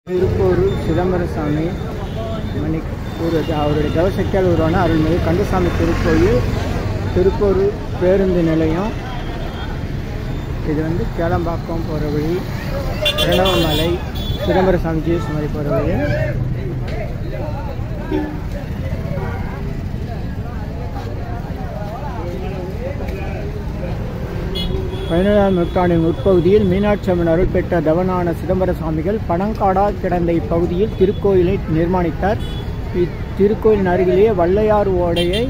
திருப்பூர் சிதம்பரசாமி மணி அவருடைய தவசக்தியால் உருவான அருள்மிகு கந்தசாமி திருக்கோயில், திருப்பூர் பேருந்து நிலையம். இது வந்து கேளம்பாக்கம் போகிற வழி, பிரணவமலை, சிதம்பரசாமி ஜீவசமாதி போகிற வழி. பதினேழாம் நூற்றாண்டின் முற்பகுதியில் மீனாட்சி அம்மன் அருள் பெற்ற தவனான சிதம்பர சுவாமிகள் பனங்காடாக கிடந்த இப்பகுதியில் திருக்கோயிலை நிர்மாணித்தார். இத்திருக்கோயிலின் அருகிலேயே வள்ளையார் ஓடையை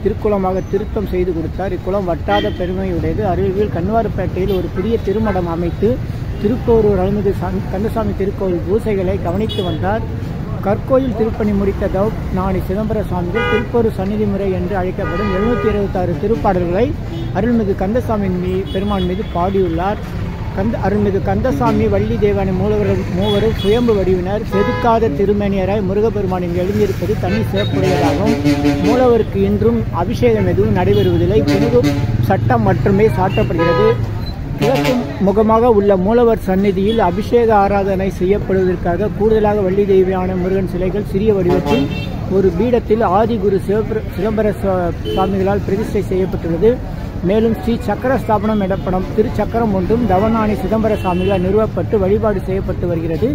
திருக்குளமாக திருத்தம் செய்து கொடுத்தார். இக்குளம் வட்டாத பெருமையுடையது. அருகில் கன்வார்பேட்டையில் ஒரு புதிய திருமடம் அமைத்து திருப்போரூர் அருள்மிகு கந்தசாமி திருக்கோயில் பூசைகளை கவனித்து வந்தார். கற்கோயில் திருப்பணி முடித்த தவநாணி சிதம்பர சுவாமிகள் திருப்போரூர் சந்நிதி முறை என்று அழைக்கப்படும் 726 திருப்பாடல்களை அருள்மிகு கந்தசாமி பெருமான் மீது பாடியுள்ளார். அருள்மிகு கந்தசாமி, வள்ளி தேவானை மூவரும் சுயம்பு வடிவினர். செதுக்காத திருமேனியராய் முருகப்பெருமானின் எழுந்திருப்பது தனி சிறப்புடையதாகும். மூலவருக்கு இன்றும் அபிஷேகம் எதுவும் நடைபெறுவதில்லை. புனித சட்டம் மட்டுமே சாட்டப்படுகிறது. கிழக்கு முகமாக உள்ள மூலவர் சந்நிதியில் அபிஷேக ஆராதனை செய்யப்படுவதற்காக கூடுதலாக வள்ளி தெய்வான முருகன் சிலைகள் சிறிய வடிவத்தில் ஒரு பீடத்தில் ஆதிகுரு சிதம்பர சுவாமிகளால் பிரதிஷ்டை செய்யப்பட்டுள்ளது. மேலும் ஸ்ரீ சக்கர ஸ்தாபனம் எனப்படும் திருச்சக்கரம் ஒன்றும் தவநாணி சிதம்பர சுவாமிகளால் நிறுவப்பட்டு வழிபாடு செய்யப்பட்டு வருகிறது.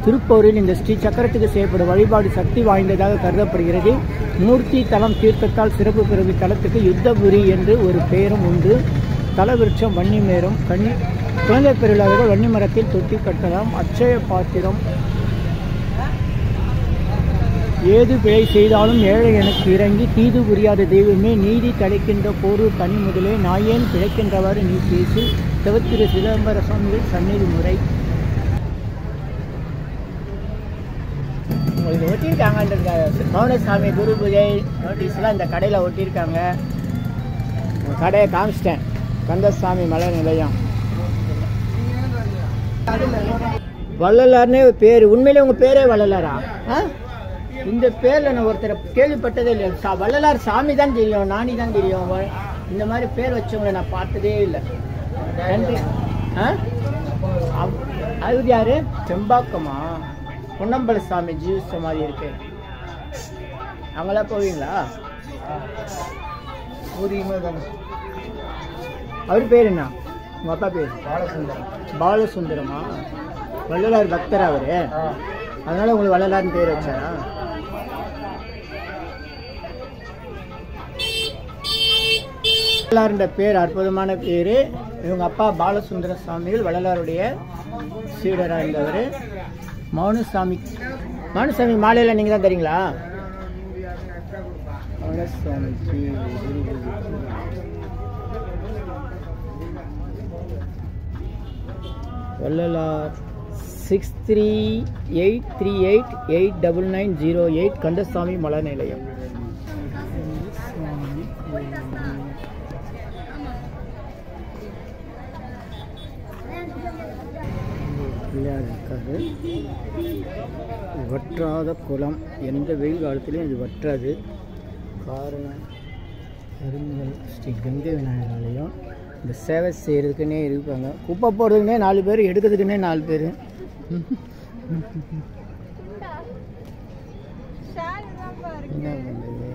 திருப்பூரில் இந்த ஸ்ரீ சக்கரத்துக்கு செய்யப்படும் வழிபாடு சக்தி வாய்ந்ததாக கருதப்படுகிறது. மூர்த்தி தலம் தீர்த்தத்தால் சிறப்பு பெறும் தலத்துக்கு யுத்தபுரி என்று ஒரு பெயரும் உண்டு. தலவிருட்சம் வன்னிமேரம். குழந்தை பெருளாளர்கள் வன்னி மரத்தில் தொட்டி கட்டலாம். அட்சய பாத்திரம். ஏது பிழை செய்தாலும் ஏழை எனக்கு இறங்கி தீது புரியாத தெய்வமே, நீதி தடைக்கின்ற போரூர் தனி முதலே நாயேன் பிழைக்கின்றவாறு நீ பேசி. தவத்திரு சிதம்பர சுவாமிகள் சந்நிதி முறை. உங்களுக்கு ஒட்டியிருக்காங்க மௌனசாமி குரு பூஜை நோட்டீஸ்லாம் இந்த கடையில் ஒட்டியிருக்காங்க. கடையை காமிச்சிட்டேன். கந்தசாமி மலை நிலையம். வள்ளலார்னே பேர். உண்மையிலே உங்கள் பேரே வள்ளலாரா? இந்த பேரில் நான் ஒருத்தரை கேள்விப்பட்டதே இல்லை. வள்ளலார் சாமி தான் தெரியும், நாணி தான் தெரியும். இந்த மாதிரி பேர் வச்சவங்களை நான் பார்த்ததே இல்லை. நன்றி. அது யாரு? செம்பாக்கமா? பொன்னம்பல சாமி ஜீவசமாதி இருக்கு. அவங்களாம் போவீங்களா? அவர் பேர் என்ன? உங்க அப்பா பேர்? பாலசுந்தரம். பாலசுந்தரமா? வள்ளலார் பக்தரா அவரு? அதனால உங்களுக்கு வள்ளலார்னு பேர் வச்சாரா? வள்ளலார்ன்ற பேர் அற்புதமான பேர். இவங்க அப்பா பாலசுந்தர சுவாமிகள் வள்ளலாருடைய சீடராக இருந்தவர். மௌனசாமி மாலையில் நீங்கள் தான் தெரியுங்களா? மௌனசாமிக்கு வள்ளலார் 6383889908 கந்தசாமி மலை நிலையம். பிள்ளையார் இருக்காரு. வற்றாத குளம். எந்த வெயில் காலத்திலையும் இது வற்றாது. காரணம் அருள்மிகு ஸ்ரீ கங்கை விநாயகர் ஆலயம். இந்த சேவை செய்கிறதுக்குன்னே இருப்பாங்க. குப்பை போடுறதுக்குன்னே 4 பேர், எடுக்கிறதுக்குன்னே 4 பேர். என்ன பண்ணுறது?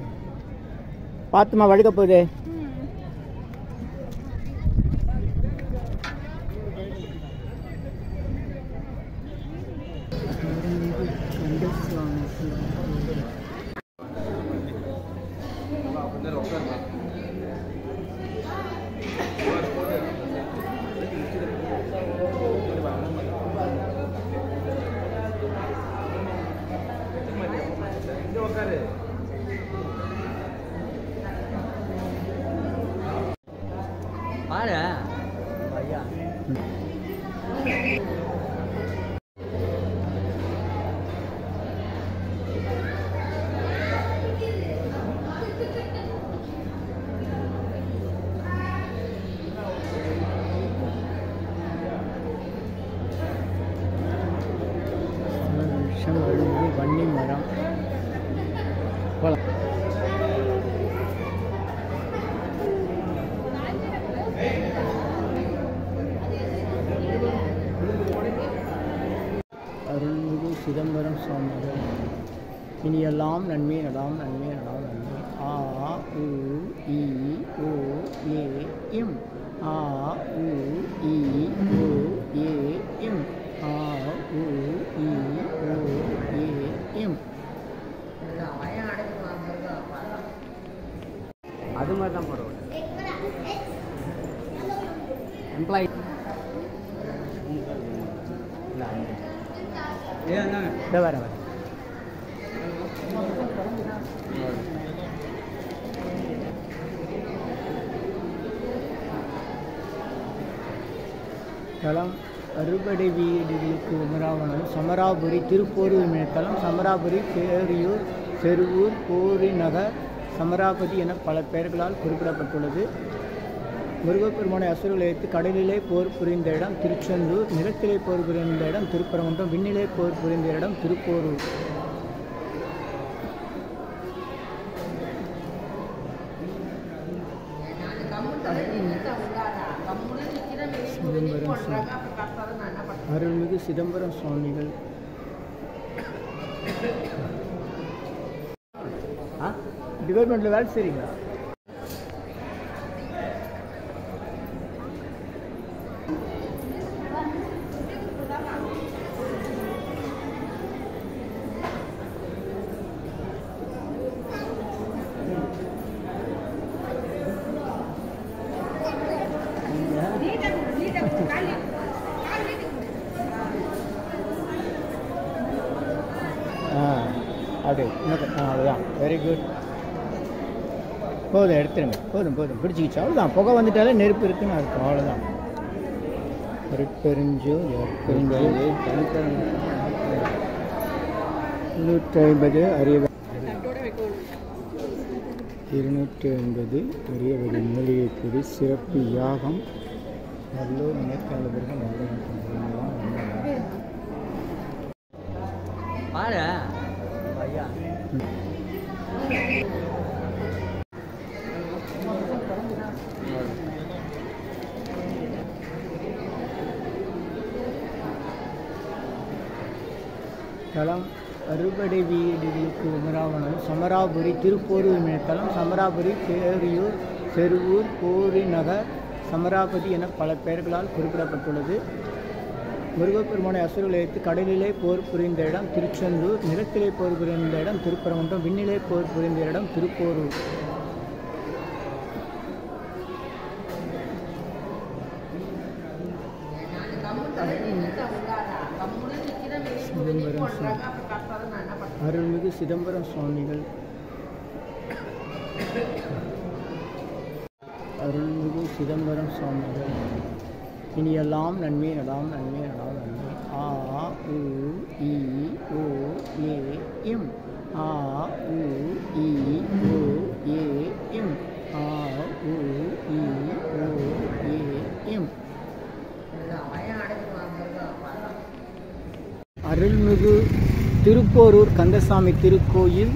பார்த்துமா வழுக்க போகுது. வன்னி மரம். சிதம்பரம் சுவாமிகள் இனியெல்லாம் நன்மை நலாம் நன்மை நலாம் நன்மை. ஆ உ இ ஓ ஏ இம். ஆ உ இ ஓ ஏ இம். ஆ உ இ ஓ ஏ இம். அது மாதிரி தான் போடுவோம். எம்ப்ளாயி வர வர தலம் அறுபடை வீடுகளுக்கு உமராவனம் சமராபுரி திருப்போரூர் தலம் சமராபுரி பேரியூர் செருவூர் போரிநகர் சமராபதி என பல பெயர்களால் குறிப்பிடப்பட்டுள்ளது. முருகப்பெருமானை அசுரர்களை வைத்து கடலிலே போர் புரிந்த இடம் திருச்செந்தூர், நிலத்திலே போர் புரிந்த இடம் திருப்பரங்குன்றம், விண்ணிலே போர் புரிந்த இடம் திருப்போரூர். அருள்மிகு சிதம்பரம் சுவாமிகள் டிபார்ட்மெண்ட்டில் வேலை செய்றீங்களா? அப்படி அவ்வளோதான். Very good. போதும், எடுத்துருங்க. போதும் போதும், பிடிச்சிக்கிச்சு. அவ்வளோதான். புகை வந்துட்டாலே நெருப்பு இருக்குன்னு அர்த்தம். அவ்வளோதான். அருட்பெருஞ்சோ 250 அறிய 250 அறியவரி மூலிகை பொடி சிறப்பு யாகம் நல்லூர் நினைக்காதவர்கள் பாரு ஐயா. தலம் அறுபடை வீடுகளுக்கு உமராவனம் சமராபுரி திருப்போரூர் தலம் சமராபுரி பேரியூர் செருவூர் போரிநகர் சமராபதி என பல பெயர்களால் குறிப்பிடப்பட்டுள்ளது. முருகப்பெருமானை அசுரர்களை வைத்து கடலிலே போர் புரிந்த இடம் திருச்செந்தூர், நிலத்திலே போர் புரிந்த இடம் திருப்பரங்குன்றம், விண்ணிலே போர் புரிந்த இடம் திருப்போரூர். அருள்மிகு சிதம்பரம் சுவாமிகள் அருள்மிகு சிதம்பரம் சுவாமிகள் இனியெல்லாம் நன்மை நலாம் நன்மை நலாம் நன்மை. ஆ உ இ ஓ ஏ இம். ஆ உ இ ஓ ஏ இம். ஆ உ இ ஓ ஏ இம். அருள்மிகு திருப்போரூர் கந்தசாமி திருக்கோயில்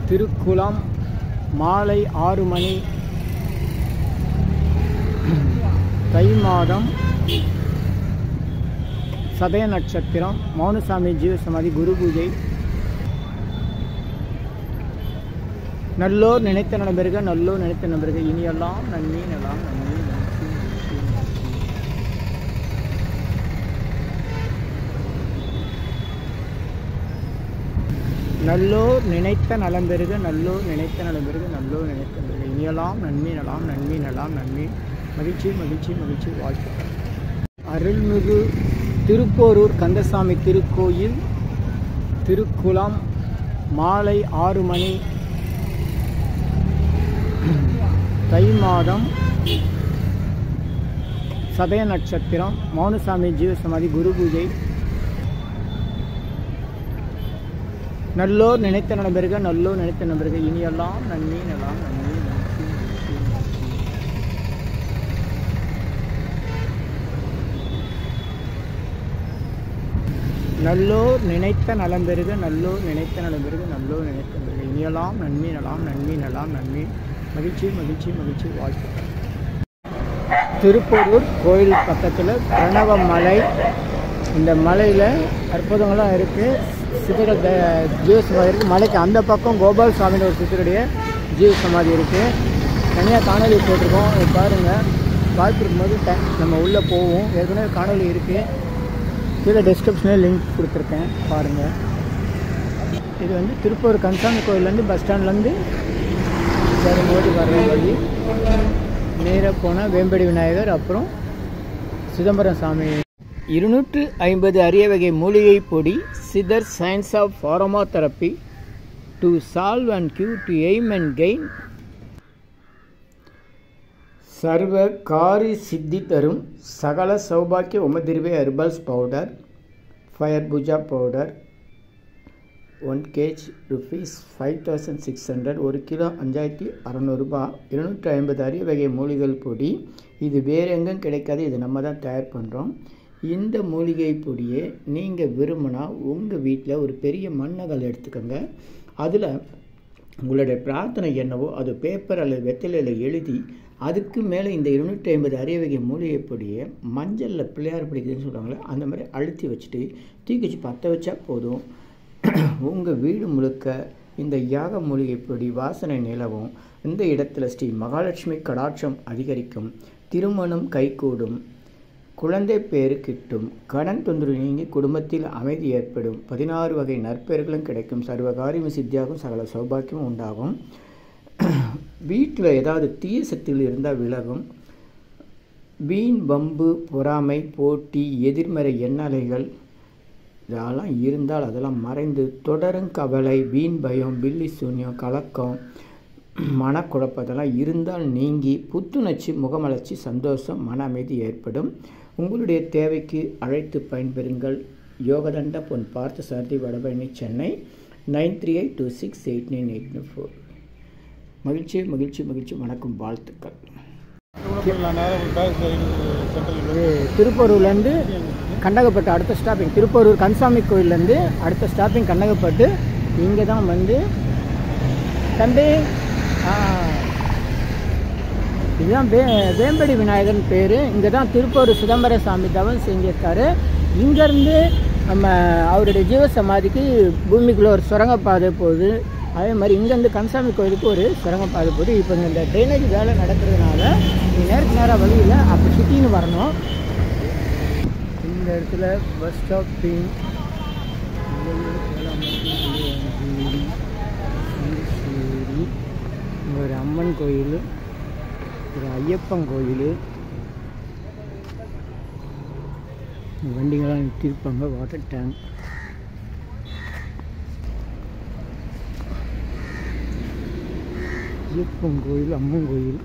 திருக்குளம் மாலை 6 மணி தை மாதம் சதய நட்சத்திரம் மௌனசாமி ஜீவசமாதி குரு பூஜை. நல்லோர் நினைத்த நண்பர்கள் நல்லோர் நினைத்த நண்பர்கள் இனியெல்லாம் நன்மை நலாம் நன்மை. நல்லோர் நினைத்த நலம் பெருக நல்லோர் நினைத்த நலம் பெருக நல்லோர் நினைத்த பெருக இனியெல்லாம் நன்மை நலாம் நன்மை நலாம் நன்மை. மகிழ்ச்சி மகிழ்ச்சி மகிழ்ச்சி வாழ்த்துக்கள். அருள்மிகு திருப்போரூர் கந்தசாமி திருக்கோயில் திருக்குளம் மாலை 6 மணி தை மாதம் சதய நட்சத்திரம் மௌனசாமி ஜீவசமாதி குரு பூஜை. நல்லோர் நினைத்த நண்பர்கள் நல்லோர் நினைத்த நண்பர்கள் இனியெல்லாம் நன்மை நலாம் நன்மை. நல்லோர் நினைத்த நலம் பெருக நல்லோர் நினைத்த நலம் பெருக நல்லோர் நினைத்த பெருக இனியெல்லாம் நன்மை நலாம் நன்மை நலாம் நன்மை. மகிழ்ச்சி மகிழ்ச்சி மகிழ்ச்சி வாழ்த்துக்கள். திருப்போரூர் கோயில் பக்கத்தில் பிரணவமலை இந்த மலையில் அற்புதங்கள்லாம் இருக்குது. சிதற ஜீவ சமாதி இருக்குது. மலைக்கு அந்த பக்கம் கோபால் சுவாமின்னு ஒரு சித்தருடைய ஜீவ சமாதி இருக்குது. தனியாக காணொலி போட்டிருக்கோம், பாருங்கள். வாய்ப்பு இருக்கும்போது நம்ம உள்ளே போவோம். ஏற்கனவே காணொலி இருக்குது, கீழே டிஸ்கிரிப்ஷனில் லிங்க் கொடுத்துருக்கேன், பாருங்கள். இது வந்து திருப்பூர் கந்தசாமி கோயிலேருந்து பஸ் ஸ்டாண்ட்லேருந்து வரும்போது வர்ற வழி நேராக போனால் வேம்படி விநாயகர், அப்புறம் சிதம்பரம் சாமி. 250 அரிய வகை மூலிகை பொடி. Siddhar science of pharmacotherapy to solve and cure to aim and gain. சர்வ காரி சித்தி தரும் சகல சௌபாக்கிய உமதிர்வே herbals powder, fire puja powder 1 kg rupees 5600, 1 kilo 5600 ரூபாய். 250 அரிய வகை மூலிகை பொடி. இது வேறு எங்கும் கிடைக்காது, இது நம்ம தான் தயார் பண்ணுறோம். இந்த மூலிகை பொடியை நீங்கள் விரும்பினா உங்கள் வீட்டில் ஒரு பெரிய மண்ணகல் எடுத்துக்கோங்க. அதில் உங்களுடைய பிரார்த்தனை என்னவோ அது பேப்பர் அல்லது வெத்தலையில் எழுதி, அதுக்கு மேலே இந்த 250 அரிய வகை மூலிகை பொடியை மஞ்சளில் பிள்ளையார் பிடிக்குதுன்னு சொல்கிறாங்களே அந்த மாதிரி அழுத்தி வச்சுட்டு தூக்கி வச்சு பற்ற வச்சா போதும். உங்கள் வீடு முழுக்க இந்த யாக மூலிகை பொடி வாசனை நிலவும். இந்த இடத்துல ஸ்ரீ மகாலட்சுமி கடாட்சம் அதிகரிக்கும், திருமணம் கைகூடும், குழந்தை பேரு கிட்டும், கடன் தொந்தரவு நீங்கி குடும்பத்தில் அமைதி ஏற்படும், 16 வகை நற்பெயர்களும் கிடைக்கும், சர்வகாரியம் சித்தியாகும், சகல சௌபாக்கியமும் உண்டாகும். வீட்டில் ஏதாவது தீய சக்திகள் இருந்தால் விலகும். வீண் வம்பு பொறாமை போட்டி எதிர்மறை எண்ணலைகள் இதெல்லாம் இருந்தால் அதெல்லாம் மறைந்து தொடரும் கவலை வீண் பயம் பில்லி சூன்யம் கலக்கம் மனக்குழப்பம் இதெல்லாம் இருந்தால் நீங்கி புத்துணர்ச்சி முகமலர்ச்சி சந்தோஷம் மன அமைதி ஏற்படும். உங்களுடைய தேவைக்கு அழைத்து பயன்பெறுங்கள். யோகதண்ட பொன் பார்த்த சாரதி வடபழனி சென்னை 9382689894. மகிழ்ச்சி மகிழ்ச்சி மகிழ்ச்சி. வணக்கம், வாழ்த்துக்கள். திருப்பூர்லேருந்து கண்டகப்பட்டு அடுத்த ஸ்டாப்பிங் திருப்பூர் கந்தசாமி கோயிலேருந்து அடுத்த ஸ்டாப்பிங் கண்டகப்பட்டு. இங்கே தான் வந்து தம்பி இதுதான் வேம்படி விநாயகர்னு பேர். இங்கே தான் திருப்பூர் சிதம்பர சாமி தவம் செஞ்சிருக்காரு. இங்கேருந்து நம்ம அவருடைய ஜீவ சமாதிக்கு பூமிக்குள்ளே ஒரு சுரங்கப்பாதை போகுது. அதே மாதிரி இங்கேருந்து கந்தசாமி கோயிலுக்கு ஒரு சுரங்கப்பாதை போகுது. இப்போ இந்த ட்ரைனேஜ் வேலை நடக்கிறதுனால நேருக்கு நேராக வழியில் அப்படி சுற்றின்னு வரணும். இந்த இடத்துல பஸ் ஸ்டாப்பிங் ஒரு அம்மன் கோயில், ஒரு ஐயப்பன் கோயில், வண்டிங்கெல்லாம் நிறுத்திருப்பாங்க. வாட்டர் டேங்க், ஐயப்பன் கோயில், அம்மன் கோயில்.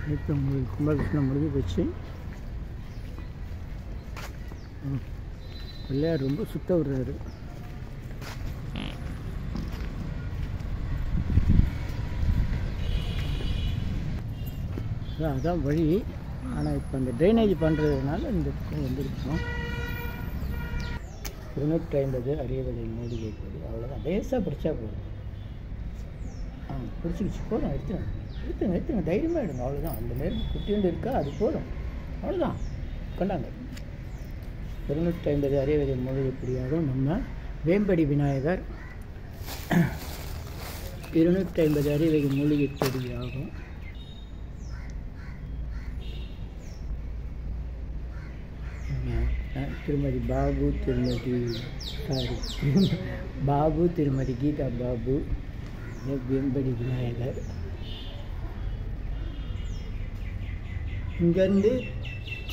ஐயப்பன் கோயில் கும்பாபிஷேகம் முடிஞ்சு போச்சு. பிள்ளையார் ரொம்ப சுத்த விடுறாரு. அதான் வழி. ஆனால் இப்போ அந்த ட்ரைனேஜ் பண்ணுறதுனால இந்த வந்துருக்கோம். 250 அரிய வகை மூலிகை பொடி. அவ்வளோதான், லேசாக பிடிச்சா போதும். பிடிச்சிக்கிச்சு போதும். எடுத்துங்க தைரியமாக எடுங்க. அவ்வளோதான். அந்த நேரம் குட்டியோண்டு இருக்கா, அது போதும். அவ்வளோதான், கொண்டாங்க. 250 அரிய வகை மூலிகை பொடியாகும் நம்ம வேம்படி விநாயகர். 250 அரிய வகை மூலிகை பொடியாகும். திருமதி பாபு, திருமதி கீதா பாபு, வேம்படி விநாயகர். இங்கேருந்து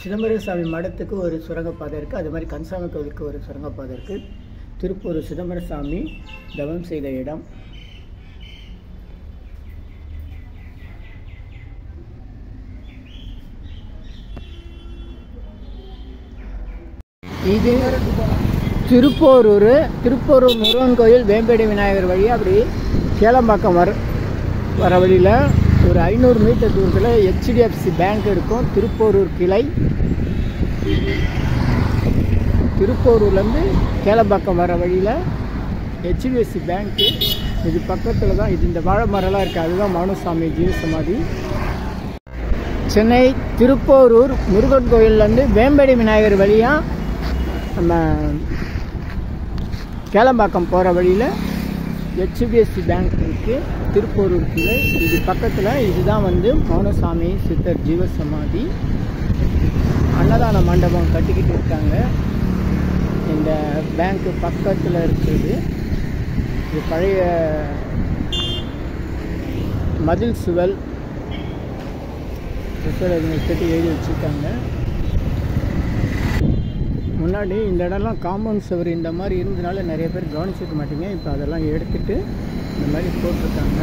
சிதம்பரம் சாமி மடத்துக்கு ஒரு சுரங்கப்பாதை இருக்குது. அது மாதிரி கந்தசாமி கோவிலுக்கு ஒரு சுரங்கப்பாதை இருக்குது. திருப்பூர் சிதம்பரம் சாமி தவம் செய்த இடம். இது திருப்பூர் முருகன் கோயில் வேம்படி விநாயகர் வழி அப்படி கேளம்பாக்கம் வர வழியில் ஒரு 500 மீட்டர் தூரத்தில் HDFC பேங்க் இருக்கும். திருப்பூர் கிளை. திருப்பூர்லேருந்து கேளம்பாக்கம் வர வழியில் HDFC பேங்க்கு இது பக்கத்தில் தான் இது இந்த வாழை மரம்லாம் இருக்குது, அதுதான் மௌனசாமி ஜீவசமாதி. சென்னை திருப்போரூர் முருகன் கோயிலேருந்து வேம்படி விநாயகர் வழியாக நம்ம கேளம்பாக்கம் போகிற வழியில் HDFC பேங்க் இருக்குது திருப்போரூர் கீழே. இது பக்கத்தில் இதுதான் வந்து மௌனசாமி சித்தர் ஜீவசமாதி. அன்னதான மண்டபம் கட்டிக்கிட்டு இருக்காங்க. இந்த பேங்க்கு பக்கத்தில் இருக்குது. இது பழைய மதில் சுவல் கட்டி எழுதி வச்சுருக்காங்க. முன்னாடி இந்த இடம்லாம் காம்பவுண்ட் சுவர் இந்த மாதிரி இருந்ததுனால நிறைய பேர் கவனிச்சிருக்க மாட்டீங்க. இப்போ அதெல்லாம் எடுத்துகிட்டு இந்த மாதிரி போட்டிருக்காங்க.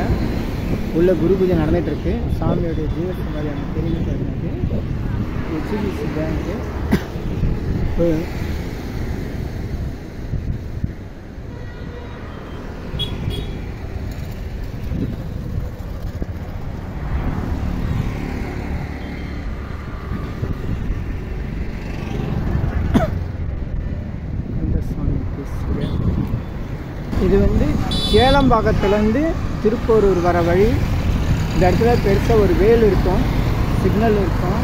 உள்ள குரு பூஜை நடந்துகிட்ருக்கு. சாமியோடைய ஜீவசமாதி எனக்கு தெரிஞ்சு எனக்கு HDFC பேங்க்கு. இது வந்து கேளம்பாக்கத்துலேருந்து திருப்போரூர் வர வழி. இந்த இடத்துல பெருசாக ஒரு வேல் இருக்கும், சிக்னல் இருக்கும்.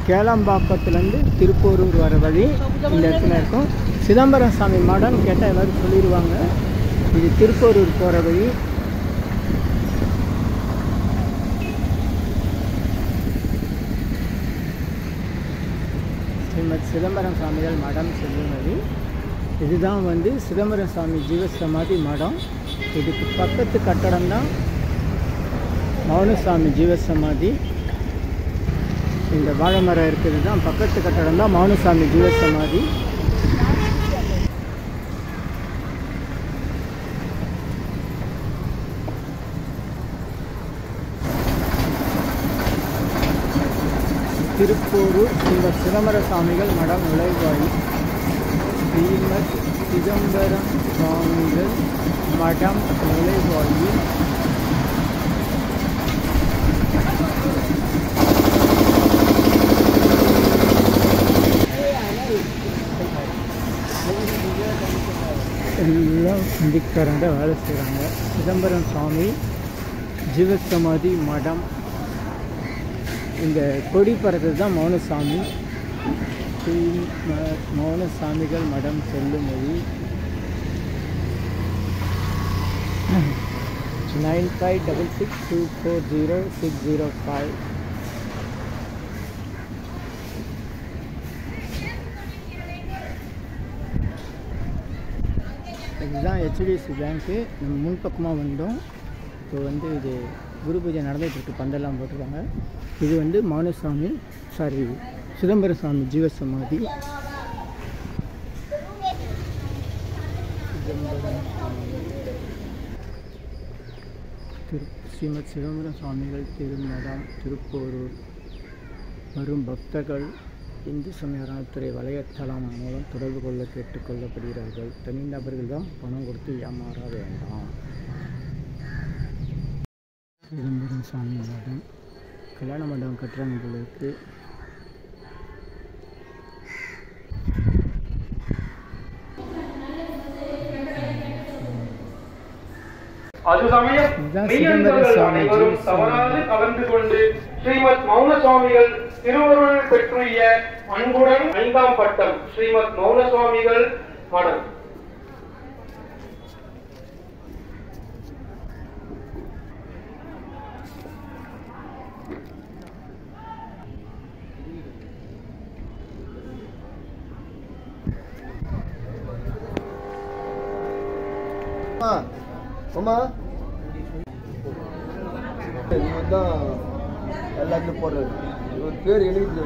கேளம்பாக்கத்துலேருந்து திருப்போரூர் வர வழி இந்த இடத்துல இருக்கும். சிதம்பரம் சாமி மடம் கேட்டால் எல்லோரும் சொல்லிடுவாங்க. இது திருப்போரூர் போகிற வழி. ஸ்ரீமத் சிதம்பரம் சாமிகள் மடம் செல்லும் வழி. இதுதான் வந்து சிதம்பரம் சாமி ஜீவசமாதி மடம். இதுக்கு பக்கத்து கட்டடம் தான் மௌனசாமி ஜீவசமாதி. இந்த வாழை மரம் இருக்கிறது தான் பக்கத்து கட்டடம் தான் மௌனசாமி ஜீவசமாதி. திருப்போரூர் ஸ்ரீமத் சிதம்பர சாமிகள் மடம் நுழைவாயில். ஸ்ரீமத் சிதம்பரம் சுவாமிகள் மடம் நுழைவாயில். எல்லாம் இந்திக்காரங்க வேலை செய்கிறாங்க. சிதம்பரம் சுவாமி ஜீவசமாதி மடம். இந்த கொடி பறக்கிறது தான் மௌனசாமி. மௌனசாமிகள் மடம் செல்லும் வழி. 9566240605. இதுதான் HDFC பேங்க்கு. நம்ம முன்பக்கமாக வந்தோம். இப்போ வந்து இது குரு பூஜை நடந்துகிட்ருக்கு, பந்தெல்லாம் போட்டிருக்காங்க. இது வந்து மௌனசாமி சிதம்பர சாமி ஜீவசமாதி. ஸ்ரீமத் சிதம்பரம் சுவாமிகள் திருமடம் திருப்போரூர். வரும் பக்தர்கள் இந்து சமய அறநிலையத்துறை வலைத்தளம் மூலம் தொடர்பு கொள்ள கேட்டுக்கொள்ளப்படுகிறார்கள். தனிநபர்கள் தான் பணம் கொடுத்து ஏமாற வேண்டாம். சிதம்பரம் சாமி மடம் கல்யாண மண்டபம் கட்டுறாங்க போல இருக்கு. அது சமயம் மெய்யன்பர்கள் அனைவரும் தவறாது கலந்து கொண்டு ஸ்ரீமத் மௌனசுவாமிகள் திருவருள் பெற்றுய அன்புடன் 5ஆம் பட்டம் ஸ்ரீமத் மௌனசுவாமிகள் மடம். எல்லாத்தையும் போடுறது ஒரு பேர் எழுதி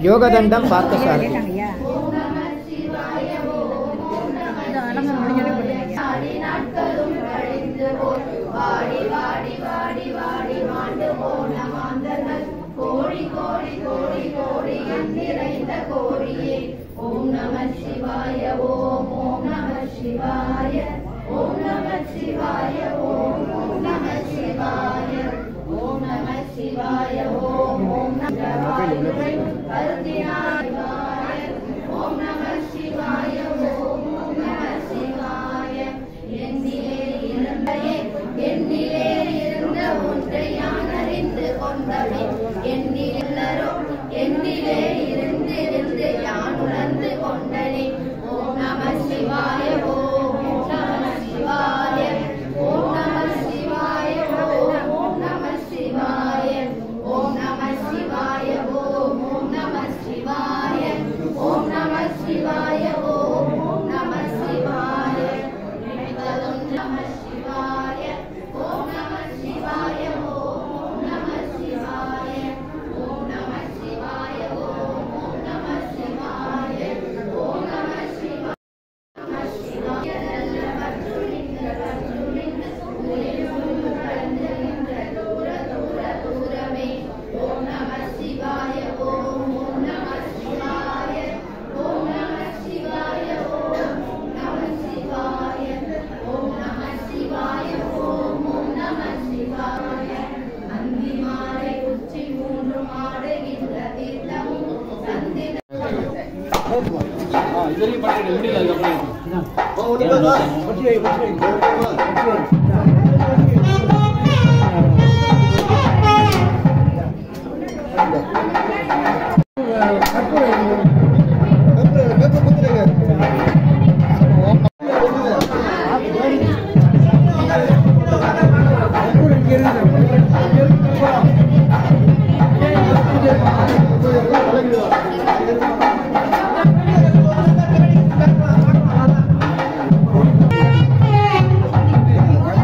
யோகதண்டம் பார்த்தசாரதி. ஓம் நம சிவாய ஓம் ஓம் நம சிவாய ஓம் நம சிவாய ஓம் ஓம் நம சிவாய ஓம் நம சிவாய ஓம் ஓம் நம சிவாய ஓம் நம சிவாய ஓம் ஓம் நம சிவாய எண்ணிலரும் எண்ணிலே இருந்திருந்து யான் உணர்ந்து கொண்டனே. ஓம் நம சிவாய ஓம் நம சிவாய ஓம் நம சிவாய ஓம் நம சிவாய ஓம் நம சிவாய ஓம் நம சிவாய ஓம் நம சிவாய ஓம் நம சிவாய நினைத்ததும் நம சிவாய ஓம் நம சிவாய ஓம் நம சிவாய ஓம் நம சிவாய ஓம் நம சிவாய ஓம் நம சிவாய நம சிவாய நல்ல பற்றுளிந்த கலந்து நின்ற தூர தூர தூரமே. ஓம் நம சிவாய ஓம் நம சிவாய ஓம் நம சிவாய ஓம் நம சிவாய ஓம் நம சிவாய ஓம் நம சிவாய. அந்தி மாலை உச்சி மூன்று மாடுகின்ற தீர்த்தமும் சந்திர இதுவரையும் பண்ணிட்டு முடியல அதுக்கப்புறம் Thank you.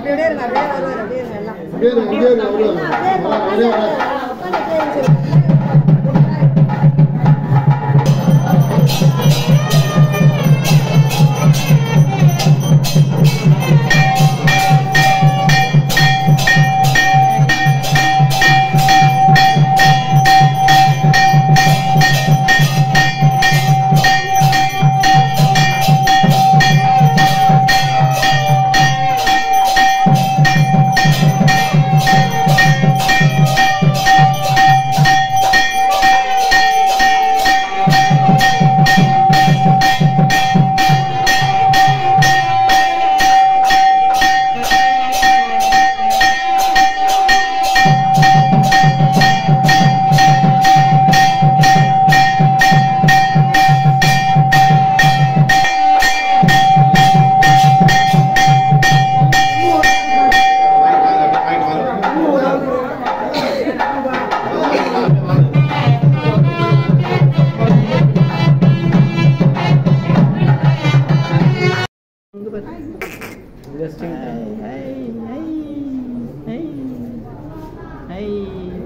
அப்படியே இருங்க, அப்படியே வருவார், அப்படியே இருங்க எல்லாம். அப்படியே இரு, அப்படியே இரு, அப்படியே இரு. அப்படியே இருங்க, அப்படியே உட்காந்து, வர. உட்காந்து அப்படியே இருங்க.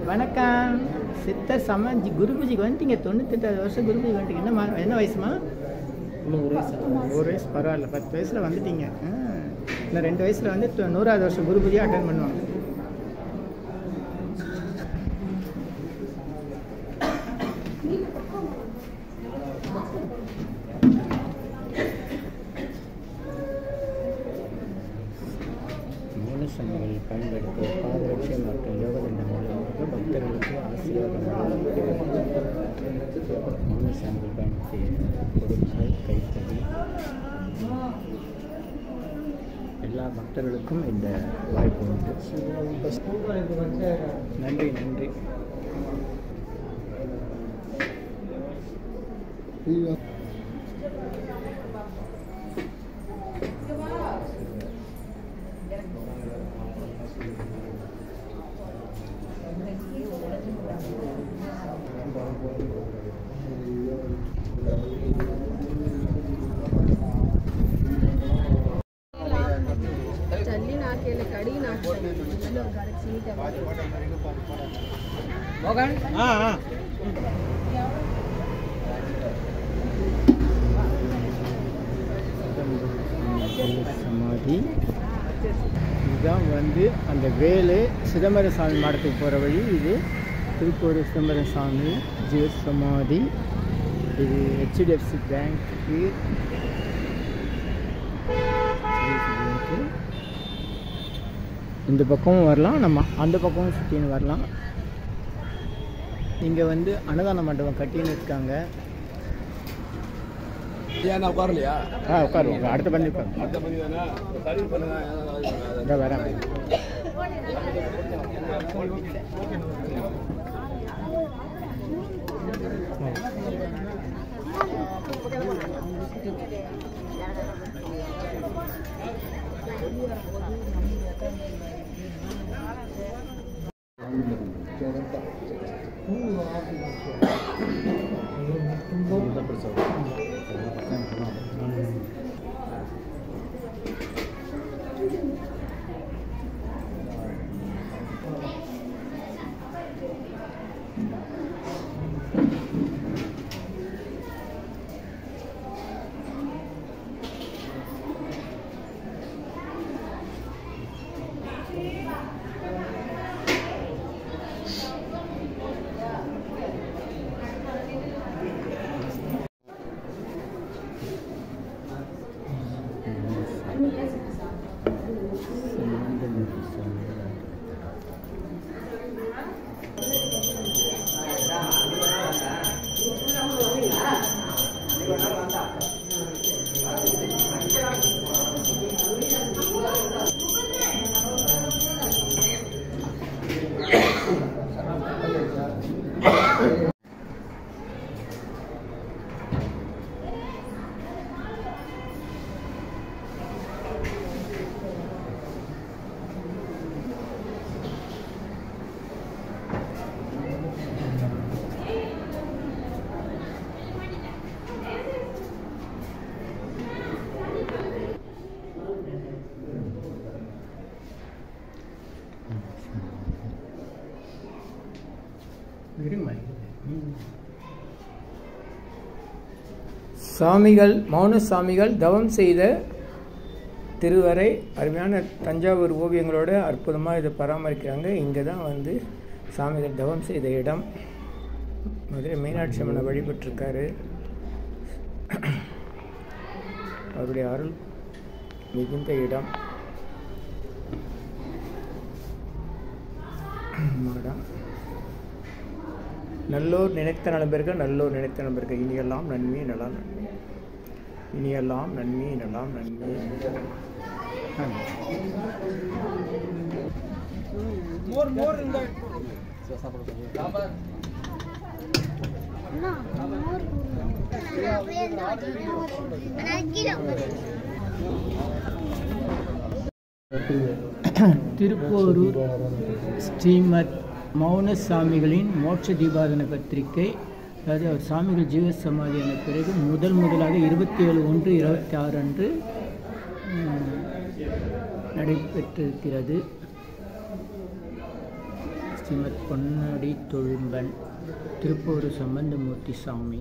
வணக்கம் சித்தர் சமாஜி குருபூஜிக்கு வந்துட்டீங்க. 98வது வருஷம் குருபூஜிக்கு வந்துட்டீங்க. என்ன வயசுமா? ஒரு வயசு பரவாயில்ல. 10 வயசில் வந்துட்டீங்க. இன்னும் 2 வயசில் வந்து 100வது வருஷம் குருபூஜையை அட்டன் பண்ணுவாங்க. மௌனசமிகள் பயன்படுத்த பாதரட்சை மற்றும் யோகதண்டம் மூலமாக பக்தர்களுக்கு ஆசீர்வாதம் மௌனசமிகள் பயன்படுத்தி கொடுத்தால் கைத்தறி எல்லா பக்தர்களுக்கும் இந்த வாய்ப்பு உண்டு. நன்றி நன்றி. சமாதி இதுதான் வந்து அந்த வேலு சிதம்பர சாமி மடத்துக்கு போகிற வழி. இது திருப்பூர் சிதம்பர சாமி ஜீவ சமாதி. இது HDFC பேங்க்கு. இந்த பக்கமும் வரலாம், நம்ம அந்த பக்கமும் சுற்றின்னு வரலாம். இங்கே வந்து அன்னதான மண்டபம் கட்டின்னு இருக்காங்க. உட்காரலையா? உட்காருவோம். அடுத்த பண்ணி உட்காரு. அடுத்த பண்ணி வேணா சர்வீஸ் பண்ணுங்க. இங்கே வரேன். சாமிகள் மௌன சாமிகள் தவம் செய்த திருவரை அருமையான தஞ்சாவூர் ஓவியங்களோட அற்புதமாக இதை பராமரிக்கிறாங்க. இங்கே தான் வந்து சாமிகள் தவம் செய்த இடம். மதுரை மீனாட்சி அம்மனை வழிபட்டிருக்காரு. அவருடைய அருள் மிகுந்த இடம். நல்லோர் நினைத்த நலம்பெருக நல்லோர் நினைத்த நலம்பெருக இனியெல்லாம் நன்மை நலம் நன்மை இனியெல்லாம் நன்மை நலம் நன்மை. திருப்போரூர் ஸ்ரீமத் மௌனசாமிகளின் மோட்ச தீபாதன பத்திரிகை, அதாவது அவர் சாமிகள் ஜீவ சமாதியான பிறகு முதலாக 27/1/26 அன்று நடைபெற்றிருக்கிறது. ஸ்ரீமத் பொன்னடி தொழும்பன் திருப்போரூர் சம்பந்தமூர்த்தி சாமி.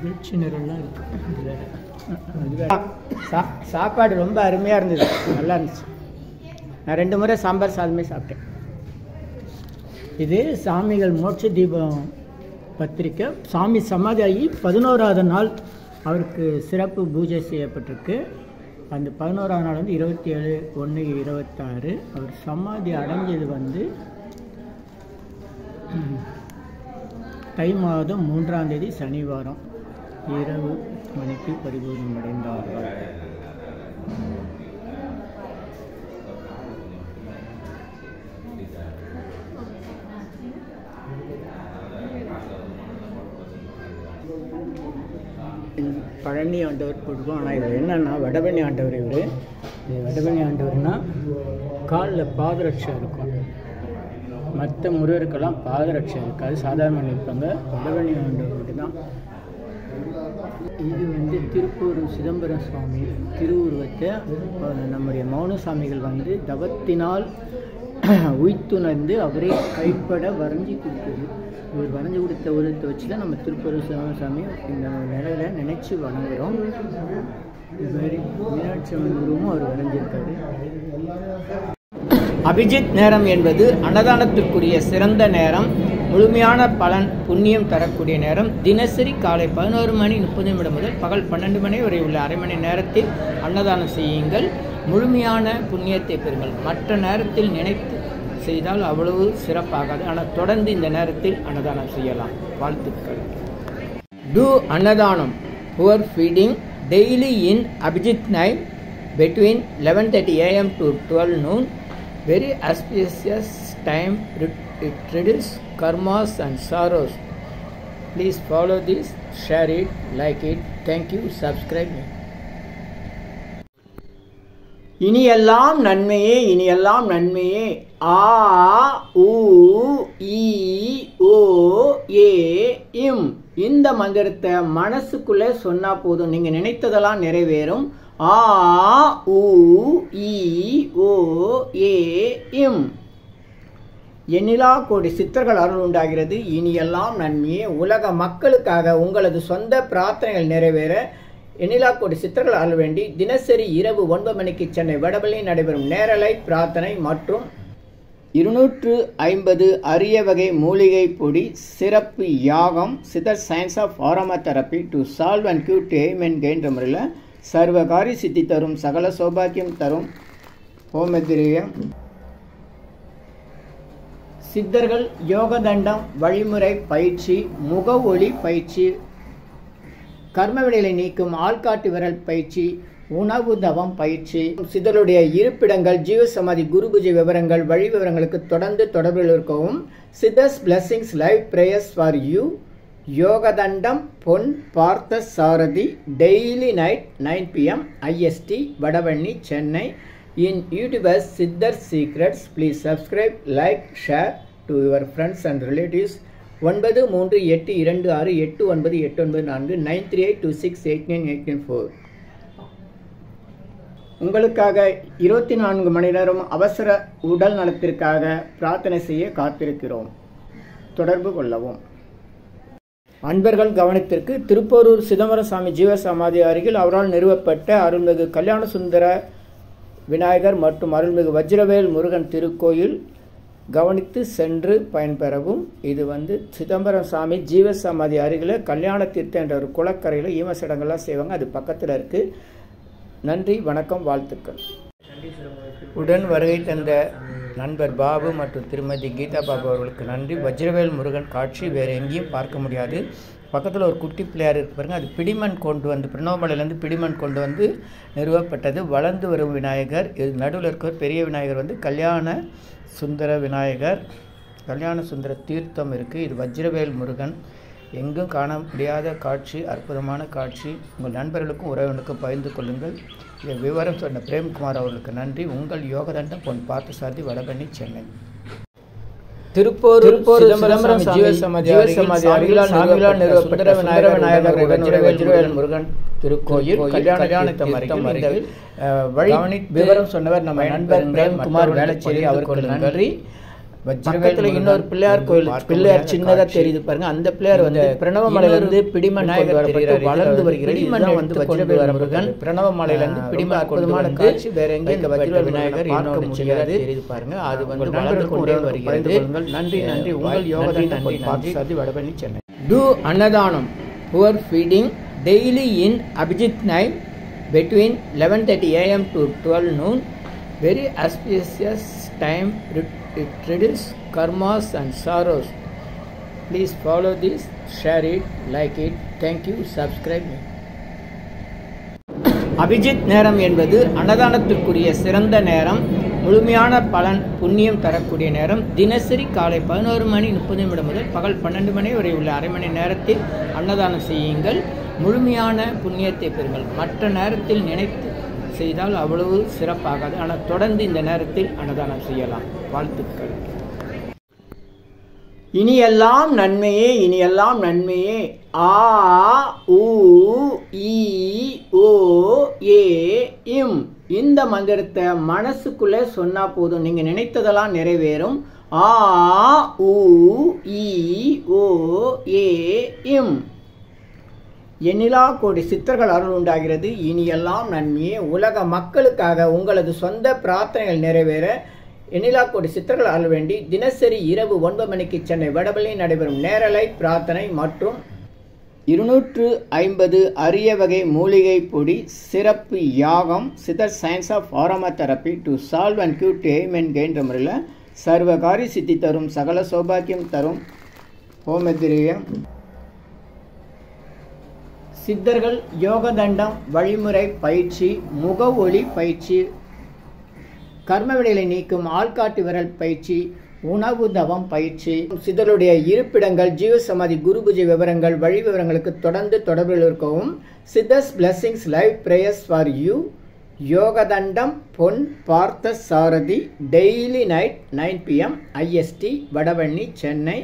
நிகழ்ச்சி நிரல்லாம் இருக்கு. சாப்பாடு ரொம்ப அருமையாக இருந்தது, நல்லா இருந்துச்சு. நான் 2 முறை சாம்பார் சாதமே சாப்பிட்டேன். இது சாமிகள் மோட்ச தீபம் பத்திரிக்கை. சாமி சமாதியாகி 11வது நாள் அவருக்கு சிறப்பு பூஜை செய்யப்பட்டிருக்கு. அந்த 11வது நாள் வந்து 27/1/26. அவர் சமாதி அடைஞ்சது வந்து தை மாதம் 3ஆம் தேதி சனிவாரம் இரவு மணிக்கு பரிபூர்ணம் அடைந்தார்கள். பழனி ஆண்டவர் போட்டுருக்கோம். ஆனால் இது என்னன்னா வடபழனி ஆண்டவர். இவர் வடபழனி ஆண்டவர்னா காலில் பாதரட்சை இருக்கும். மற்ற முருகருக்கெல்லாம் பாதரட்சை இருக்காது, சாதாரண இருப்பாங்க. வடபழனி ஆண்டவருக்கு தான். இது வந்து திருப்பூரூர் சிதம்பரம் சுவாமி திருவுருவத்தை நம்முடைய மௌனசாமிகள் வந்து தவத்தினால் உய்த்துணர்ந்து அவரே கைப்பட வரைஞ்சி கொடுத்தது. இவர் வரைஞ்சி கொடுத்த உருவத்தை வச்சு தான் நம்ம திருப்பூரூர் சிதம்பரம் சாமி இந்த நிலையில நினைச்சு வணங்குகிறோம். இது மாதிரி மீனாட்சி அம்மன் உருவமும் அவர் வரைஞ்சிருக்காரு. அபிஜித் நேரம் என்பது அன்னதானத்திற்குரிய சிறந்த நேரம், முழுமையான பலன் புண்ணியம் தரக்கூடிய நேரம். தினசரி காலை 11:30 முதல் பகல் 12 மணி வரை உள்ள அரை மணி நேரத்தில் அன்னதானம் செய்யுங்கள். முழுமையான புண்ணியத்தை பெறுங்கள். மற்ற நேரத்தில் நினைத்து செய்தால் அவ்வளவு சிறப்பாகாது. ஆனால் தொடர்ந்து இந்த நேரத்தில் அன்னதானம் செய்யலாம். வாழ்த்துக்கள். Do அன்னதானம் poor feeding daily in Abhijit night between 11:30 AM to 12 noon. Very auspicious time. It reduces karmas and sorrows. Please follow this, share it, like it. Thank you. Subscribe me. இனியெல்லாம் நன்மையே, இனியெல்லாம் நன்மையே. ஆ உ ஈ ஓ ஏ இம். இந்த மந்திரத்தை மனசுக்குள்ளே சொன்னா போதும், நீங்க நினைத்ததெல்லாம் நிறைவேறும். ஆ உ ஈ ஓ ஏ இம். எண்ணிலா கோடி சித்தர்கள் அருள் உண்டாகிறது. இனியெல்லாம் நன்மையே. உலக மக்களுக்காக உங்களது சொந்த பிரார்த்தனைகள் நிறைவேற எண்ணிலா கோடி சித்தர்கள் அருள் வேண்டி தினசரி இரவு 9 மணிக்கு சென்னை வடபழனியில் நடைபெறும் நேரலை பிரார்த்தனை மற்றும் 250 அரிய வகை மூலிகை பொடி சிறப்பு யாகம் சித்தர் science of aromatherapy to solve and cure to aim and gain முறையில் சர்வகாரி சித்தி தரும், சகல சௌபாக்கியம் தரும் ஹோமதிரியம் சித்தர்கள் யோக தண்டம் வழிமுறை பயிற்சி, முக ஒளி பயிற்சி, கர்மவினைகளை நீக்கும் ஆள்காட்டு விரல் பயிற்சி, உணவு தவம் பயிற்சி, சித்தருடைய இருப்பிடங்கள், ஜீவசமாதி, குரு பூஜை விவரங்கள், வழி விவரங்களுக்கு தொடர்ந்து தொடர்பில் இருக்கவும். Siddhars blessings live prayers for you. Yogathandam Pon Parthasarathy daily night 9 PM IST Vadapalani Chennai. In YouTubers Siddhar Secrets. Please subscribe, like, share to your friends and relatives. 9382689894 9382689894. உங்களுக்காக 24 மணி நேரம் அவசர உடல் நலத்திற்காக பிரார்த்தனை செய்ய காத்திருக்கிறோம். தொடர்பு கொள்ளவும். அன்பர்கள் கவனத்திற்கு, திருப்போரூர் சிதம்பரசாமி ஜீவசமாதி அருகில் அவரால் நிறுவப்பட்ட அருள்மிகு கல்யாண சுந்தர விநாயகர் மற்றும் அருள்மிகு வஜ்ரவேல் முருகன் திருக்கோயில் கவனித்து சென்று பயன்பெறவும். இது சிதம்பரம் சாமி ஜீவசமாதி அருகில் கல்யாண தீர்த்தம் என்ற ஒரு குளக்கரையில் ஈமசடங்கள்லாம் செய்வாங்க. அது பக்கத்தில் இருக்குது. நன்றி, வணக்கம், வாழ்த்துக்கள். உடன் வருகை தந்த நண்பர் பாபு மற்றும் திருமதி கீதா பாபு அவர்களுக்கு நன்றி. வஜ்ரவேல் முருகன் காட்சி வேறு எங்கேயும் பார்க்க முடியாது. பக்கத்தில் ஒரு குட்டி பிள்ளையார் இருக்கு பாருங்க, அது பிடிமண் கொண்டு பிரணவமலையிலேருந்து பிடிமண் கொண்டு நிறுவப்பட்டது. வளர்ந்து வரும் விநாயகர். இது நடுவில் இருக்கிற பெரிய விநாயகர் கல்யாண சுந்தர விநாயகர். கல்யாண சுந்தர தீர்த்தம் இருக்குது. இது வஜ்ரவேல் முருகன். எங்கும் காண முடியாத காட்சி, அற்புதமான காட்சி. உங்கள் நண்பர்களுக்கும் உறவினருக்கும் பகிர்ந்து கொள்ளுங்கள். இதை விவரம் சொன்ன பிரேம்குமார் அவர்களுக்கு நன்றி. உங்கள் யோகதண்டம் பொன் பார்த்தசாரதி, வடபழனி, சென்னை. திருப்போரூர் சிதம்பரம் ஜீவசமாதி சாமிகளால் நிறுவப்பட்ட சுந்தர விநாயகர் வஜ்ரவேல் முருகன் திருக்கோயில் கல்யாணத்தம் அருகில் வழி விவரம் சொன்னவர் நம்ம நண்பர் பிரேம்குமார் வேளச்சேரி அவர்களுக்கு நன்றி. பக்கத்தில் இன்னொரு பிள்ளையார் கோயில், பிள்ளையார் சின்னதாக தெரியுது பாருங்க. அந்த பிள்ளையார் பிரணவமலையிலிருந்து பிடிமன் வளர்ந்து வருகிறது. வஜ்ரவேல் முருகன் பிரணவமலையிலிருந்து பிடிமன் அற்புதமான காட்சி. வேற எங்கே இந்த வஜ்ரவேல் விநாயகர் இன்னொரு சின்னதாக தெரியுது பாருங்க. அது வளர்ந்து கொண்டே வருகிறது. நன்றி நன்றி. உங்கள் யோகதண்டம் பார்த்தசாரதி, வடபழனி, சென்னை. Do அன்னதானம் poor feeding daily in Abhijit night between 11:30 AM to 12 noon. Very auspicious time. It reduces karmas and sorrows. Please follow this, share it, like it. Thank you. Subscribe me. Abhijit நேரம் என்பது அன்னதானத்திற்குரிய சிறந்த நேரம். முழுமையான பலன் புண்ணியம் தரக்கூடிய நேரம். தினசரி காலை 11:30 முதல் பகல் 12 மணி வரை உள்ள அரை மணி நேரத்தில் அன்னதானம் செய்யுங்கள். முழுமையான புண்ணியத்தை பெறுங்கள். மற்ற நேரத்தில் நினைத்து செய்தால் அவ்வளவு சிறப்பாகாது. ஆனால் தொடர்ந்து இந்த நேரத்தில் அன்னதானம் செய்யலாம். வாழ்த்துக்கள். இனியெல்லாம் நன்மையே, இனியெல்லாம் நன்மையே. ஆ உ ஈ ஓ ஏ இம். இந்த மந்திரத்தை மனசுக்குள்ளே சொன்னா போதும், நீங்க நினைத்ததெல்லாம் நிறைவேறும். ஆ உ ஈ ஓ ஏ இம். எண்ணிலா கோடி சித்தர்கள் அருள் உண்டாகிறது. இனியெல்லாம் நன்மையே. உலக மக்களுக்காக உங்களது சொந்த பிரார்த்தனைகள் நிறைவேற எண்ணிலா கோடி சித்தர்கள் அருள் வேண்டி தினசரி இரவு 9 மணிக்கு சென்னை வடபழனி நடைபெறும் நேரலை பிரார்த்தனை மற்றும் 250 அரிய வகை மூலிகை பொடி சிறப்பு யாகம் சித்தர் science of aromatherapy to solve and cure to aim and gain என்ற முறையில் சர்வகாரி சித்தி தரும், சகல சௌபாக்கியம் தரும் ஹோமதிரியம் சித்தர்கள் யோகதண்டம் வழிமுறை பயிற்சி, முக ஒளி பயிற்சி, கர்மவினைகளை நீக்கும் ஆள்காட்டு விரல் பயிற்சி, உணவு தவம் பயிற்சி, சித்தருடைய இருப்பிடங்கள், ஜீவசமாதி, குரு பூஜை விவரங்கள், வழி விவரங்களுக்கு தொடர்ந்து தொடர்பில் இருக்கவும். Siddhars blessings live prayers for you. Yogathandam Pon Parthasarathy daily night 9 PM IST Vadapalani Chennai.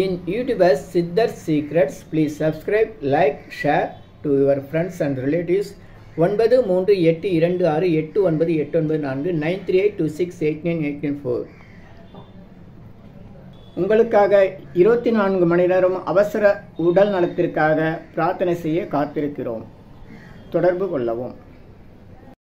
In YouTube's Siddhar Secrets, please subscribe, like, share to your friends and relatives. 9382689894 9382689894. உங்களுக்காக 24 மணி நேரம் அவசர உடல் நலத்திற்காக பிரார்த்தனை செய்ய காத்திருக்கிறோம். தொடர்பு கொள்ளவும்.